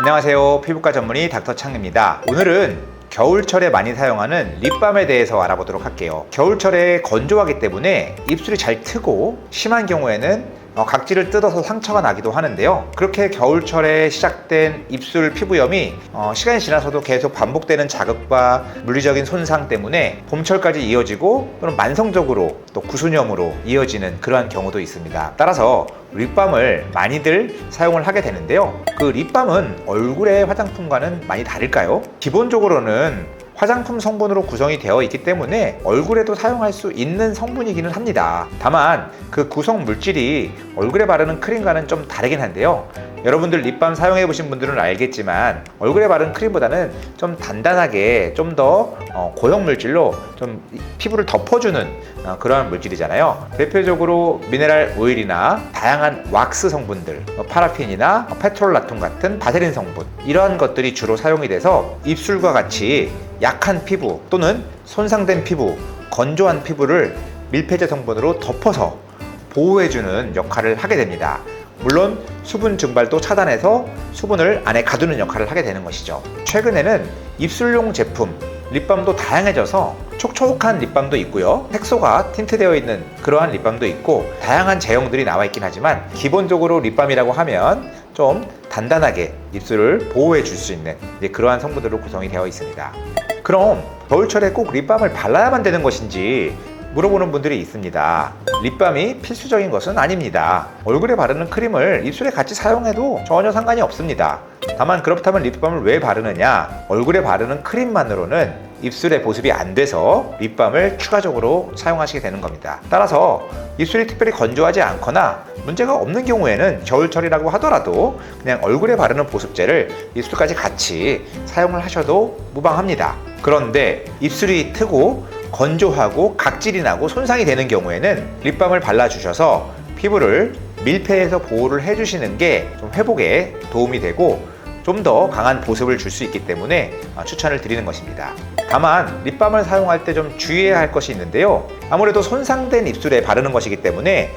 안녕하세요. 피부과 전문의 닥터창입니다. 오늘은 겨울철에 많이 사용하는 립밤에 대해서 알아보도록 할게요. 겨울철에 건조하기 때문에 입술이 잘 트고 심한 경우에는 각질을 뜯어서 상처가 나기도 하는데요. 그렇게 겨울철에 시작된 입술 피부염이 시간이 지나서도 계속 반복되는 자극과 물리적인 손상 때문에 봄철까지 이어지고 또는 만성적으로 또 구순염으로 이어지는 그러한 경우도 있습니다. 따라서 립밤을 많이들 사용을 하게 되는데요. 그 립밤은 얼굴의 화장품과는 많이 다를까요? 기본적으로는 화장품 성분으로 구성이 되어 있기 때문에 얼굴에도 사용할 수 있는 성분이기는 합니다. 다만 그 구성 물질이 얼굴에 바르는 크림과는 좀 다르긴 한데요. 여러분들 립밤 사용해 보신 분들은 알겠지만 얼굴에 바르는 크림보다는 좀 단단하게 좀 더 고형 물질로 좀 피부를 덮어주는 그러한 물질이잖아요. 대표적으로 미네랄 오일이나 다양한 왁스 성분들, 파라핀이나 페트롤라톤 같은 바세린 성분, 이러한 것들이 주로 사용이 돼서 입술과 같이 약한 피부 또는 손상된 피부, 건조한 피부를 밀폐제 성분으로 덮어서 보호해주는 역할을 하게 됩니다. 물론 수분 증발도 차단해서 수분을 안에 가두는 역할을 하게 되는 것이죠. 최근에는 입술용 제품, 립밤도 다양해져서 촉촉한 립밤도 있고요, 색소가 틴트되어 있는 그러한 립밤도 있고 다양한 제형들이 나와 있긴 하지만 기본적으로 립밤이라고 하면 좀 단단하게 입술을 보호해 줄 수 있는 그러한 성분들로 구성이 되어 있습니다. 그럼 겨울철에 꼭 립밤을 발라야만 되는 것인지 물어보는 분들이 있습니다. 립밤이 필수적인 것은 아닙니다. 얼굴에 바르는 크림을 입술에 같이 사용해도 전혀 상관이 없습니다. 다만 그렇다면 립밤을 왜 바르느냐? 얼굴에 바르는 크림만으로는 입술의 보습이 안 돼서 립밤을 추가적으로 사용하시게 되는 겁니다. 따라서 입술이 특별히 건조하지 않거나 문제가 없는 경우에는 겨울철이라고 하더라도 그냥 얼굴에 바르는 보습제를 입술까지 같이 사용을 하셔도 무방합니다. 그런데 입술이 트고 건조하고 각질이 나고 손상이 되는 경우에는 립밤을 발라주셔서 피부를 밀폐해서 보호를 해주시는 게 좀 회복에 도움이 되고 좀 더 강한 보습을 줄 수 있기 때문에 추천을 드리는 것입니다. 다만 립밤을 사용할 때 좀 주의해야 할 것이 있는데요. 아무래도 손상된 입술에 바르는 것이기 때문에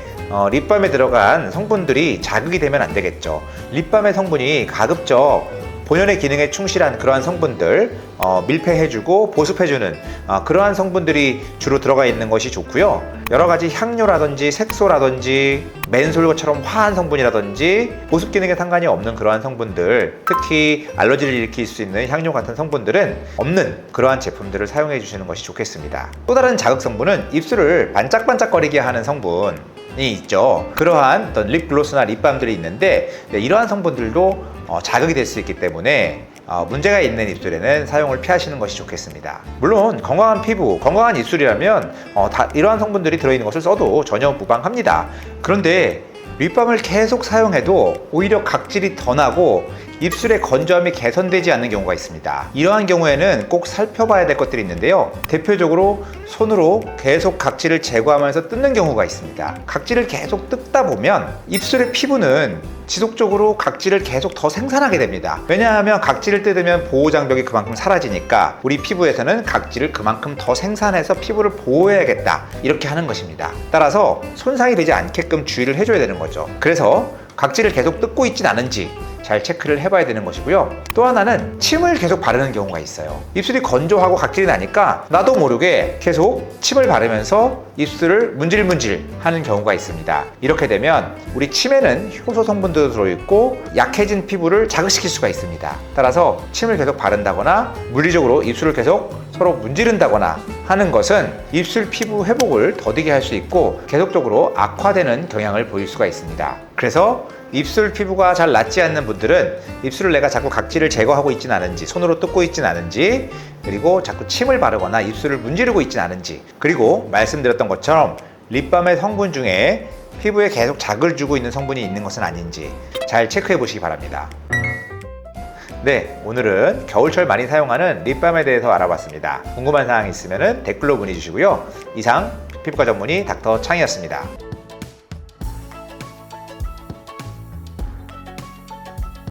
립밤에 들어간 성분들이 자극이 되면 안 되겠죠. 립밤의 성분이 가급적 본연의 기능에 충실한 그러한 성분들, 밀폐해주고 보습해주는 그러한 성분들이 주로 들어가 있는 것이 좋고요. 여러가지 향료라든지 색소라든지 맨솔처럼 화한 성분이라든지 보습 기능에 상관이 없는 그러한 성분들, 특히 알러지를 일으킬 수 있는 향료 같은 성분들은 없는 그러한 제품들을 사용해 주시는 것이 좋겠습니다. 또 다른 자극 성분은 입술을 반짝반짝거리게 하는 성분이 있죠. 그러한 어떤 립글로스나 립밤들이 있는데 이러한 성분들도 자극이 될 수 있기 때문에 문제가 있는 입술에는 사용을 피하시는 것이 좋겠습니다. 물론 건강한 피부, 건강한 입술이라면 이러한 성분들이 들어있는 것을 써도 전혀 무방합니다. 그런데 립밤을 계속 사용해도 오히려 각질이 더 나고 입술의 건조함이 개선되지 않는 경우가 있습니다. 이러한 경우에는 꼭 살펴봐야 될 것들이 있는데요. 대표적으로 손으로 계속 각질을 제거하면서 뜯는 경우가 있습니다. 각질을 계속 뜯다 보면 입술의 피부는 지속적으로 각질을 계속 더 생산하게 됩니다. 왜냐하면 각질을 뜯으면 보호장벽이 그만큼 사라지니까 우리 피부에서는 각질을 그만큼 더 생산해서 피부를 보호해야겠다, 이렇게 하는 것입니다. 따라서 손상이 되지 않게끔 주의를 해줘야 되는 거죠. 그래서 각질을 계속 뜯고 있진 않은지 잘 체크를 해봐야 되는 것이고요. 또 하나는 침을 계속 바르는 경우가 있어요. 입술이 건조하고 각질이 나니까 나도 모르게 계속 침을 바르면서 입술을 문질문질 하는 경우가 있습니다. 이렇게 되면 우리 침에는 효소 성분도 들어있고 약해진 피부를 자극시킬 수가 있습니다. 따라서 침을 계속 바른다거나 물리적으로 입술을 계속 서로 문지른다거나 하는 것은 입술 피부 회복을 더디게 할 수 있고 계속적으로 악화되는 경향을 보일 수가 있습니다. 그래서 입술 피부가 잘 낫지 않는 분들은 입술을 내가 자꾸 각질을 제거하고 있진 않은지, 손으로 뜯고 있진 않은지, 그리고 자꾸 침을 바르거나 입술을 문지르고 있진 않은지, 그리고 말씀드렸던 것처럼 립밤의 성분 중에 피부에 계속 자극을 주고 있는 성분이 있는 것은 아닌지 잘 체크해 보시기 바랍니다. 네, 오늘은 겨울철 많이 사용하는 립밤에 대해서 알아봤습니다. 궁금한 사항 있으면 댓글로 문의 주시고요. 이상 피부과 전문의 닥터 창이었습니다.